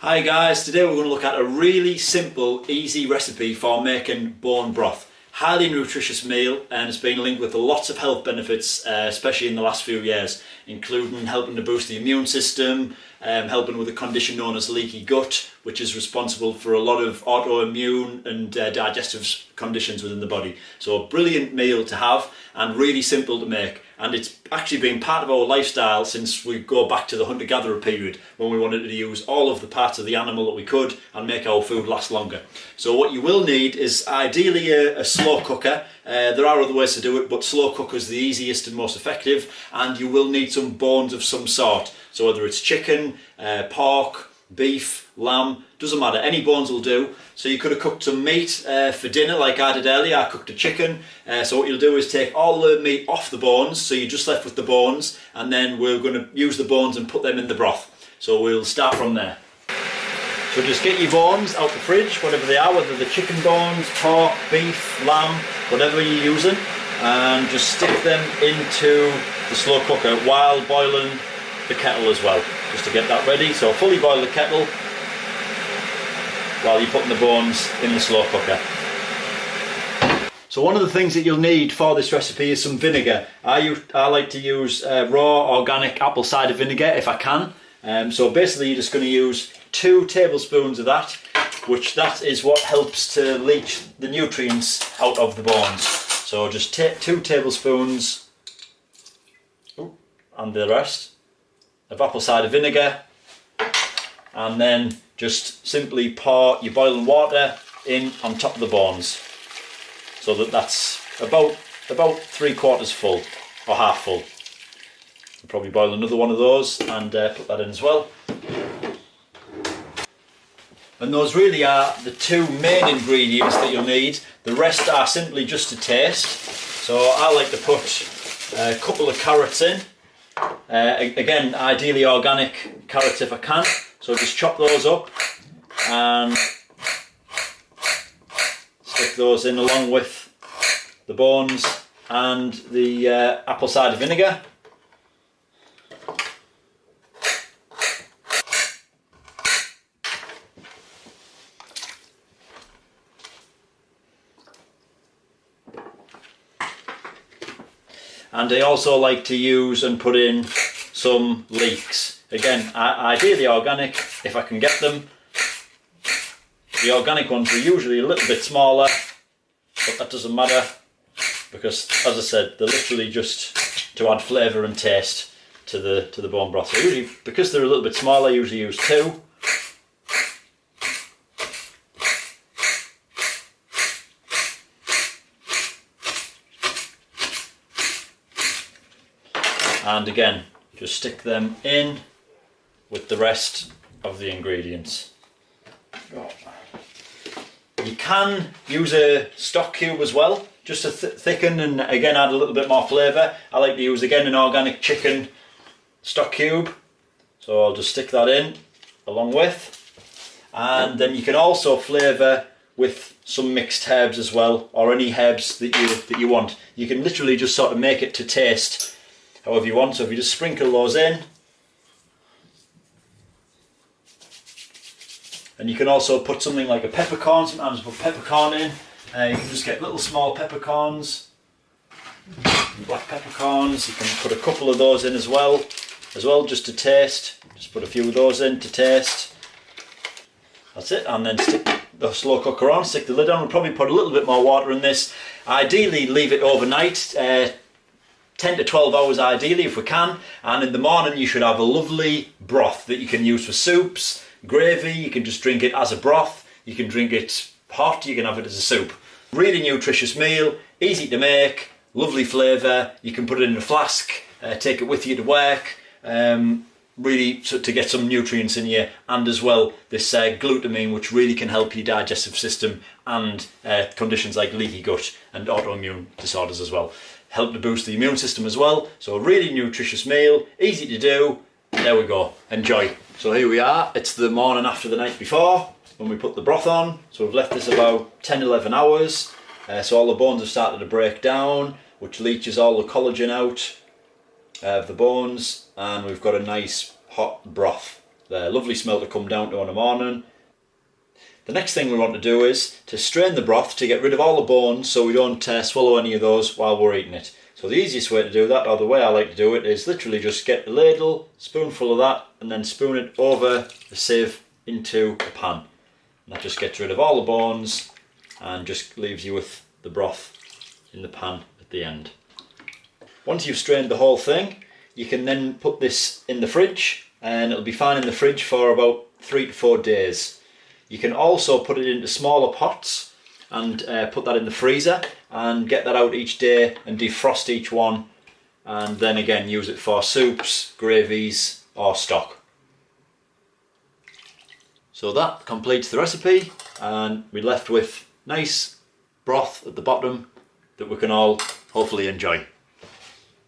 Hi guys, today we're going to look at a really simple, easy recipe for making bone broth. Highly nutritious meal, and it's been linked with lots of health benefits, especially in the last few years, including helping to boost the immune system, helping with a condition known as leaky gut, which is responsible for a lot of autoimmune and digestive conditions within the body. So a brilliant meal to have and really simple to make. And it's actually been part of our lifestyle since we go back to the hunter-gatherer period, when we wanted to use all of the parts of the animal that we could and make our food last longer. So what you will need is ideally a slow cooker. There are other ways to do it, but slow cooker is the easiest and most effective, and you will need some bones of some sort. So whether it's chicken, pork, beef, lamb, doesn't matter, any bones will do. So you could have cooked some meat for dinner like I did earlier. I cooked a chicken. So what you'll do is take all the meat off the bones, so you're just left with the bones, and then we're going to use the bones and put them in the broth. So we'll start from there. So just get your bones out the fridge, whatever they are, whether they're chicken bones, pork, beef, lamb, whatever you're using, and just stick them into the slow cooker while boiling the kettle as well, just to get that ready. So fully boil the kettle while you're putting the bones in the slow cooker. So one of the things that you'll need for this recipe is some vinegar. I like to use raw organic apple cider vinegar if I can. So basically you're just going to use 2 tablespoons of that, which that is what helps to leach the nutrients out of the bones. So just take 2 tablespoons and the rest of apple cider vinegar, and then just simply pour your boiling water in on top of the bones, so that's about 3/4 full or half full. I'll probably boil another one of those and put that in as well. And those really are the 2 main ingredients that you'll need. The rest are simply just to taste. So I like to put a couple of carrots in. Again, ideally organic carrots if I can. So just chop those up and stick those in along with the bones and the apple cider vinegar. And I also like to use and put in some leeks. Again, ideally organic if I can get them. The organic ones are usually a little bit smaller, but that doesn't matter because, as I said, they're literally just to add flavour and taste to the bone broth. So usually, because they're a little bit smaller, I usually use 2. And again, just stick them in with the rest of the ingredients. You can use a stock cube as well, just to thicken and again add a little bit more flavour. I like to use again an organic chicken stock cube. So I'll just stick that in along with. And then you can also flavour with some mixed herbs as well, or any herbs that you want. You can literally just sort of make it to taste however you want. So if you just sprinkle those in, and you can also put something like a peppercorn. Sometimes put peppercorn in. You can just get little small peppercorns, black peppercorns. You can put a couple of those in as well, just to taste. Just put a few of those in to taste. That's it, and then stick the slow cooker on, stick the lid on. We'll probably put a little bit more water in this. Ideally leave it overnight, 10 to 12 hours ideally if we can, and in the morning you should have a lovely broth that you can use for soups, gravy. You can just drink it as a broth, you can drink it hot, you can have it as a soup. Really nutritious meal, easy to make, lovely flavour. You can put it in a flask, take it with you to work, really to get some nutrients in you, and as well this glutamine, which really can help your digestive system and conditions like leaky gut and autoimmune disorders as well. Help to boost the immune system as well. So a really nutritious meal, easy to do. There we go, enjoy. So here we are, it's the morning after the night before when we put the broth on. So we've left this about 10-11 hours. So all the bones have started to break down, which leaches all the collagen out of the bones, and we've got a nice hot broth The lovely smell to come down to in the morning. The next thing we want to do is to strain the broth to get rid of all the bones so we don't swallow any of those while we're eating it. So the easiest way to do that, or the way I like to do it, is literally just get a ladle, spoonful of that, and then spoon it over the sieve into a pan. And that just gets rid of all the bones and just leaves you with the broth in the pan at the end. Once you've strained the whole thing, you can then put this in the fridge, and it'll be fine in the fridge for about 3 to 4 days. You can also put it into smaller pots and put that in the freezer and get that out each day and defrost each one, and then again use it for soups, gravies or stock. So that completes the recipe, and we're left with nice broth at the bottom that we can all hopefully enjoy.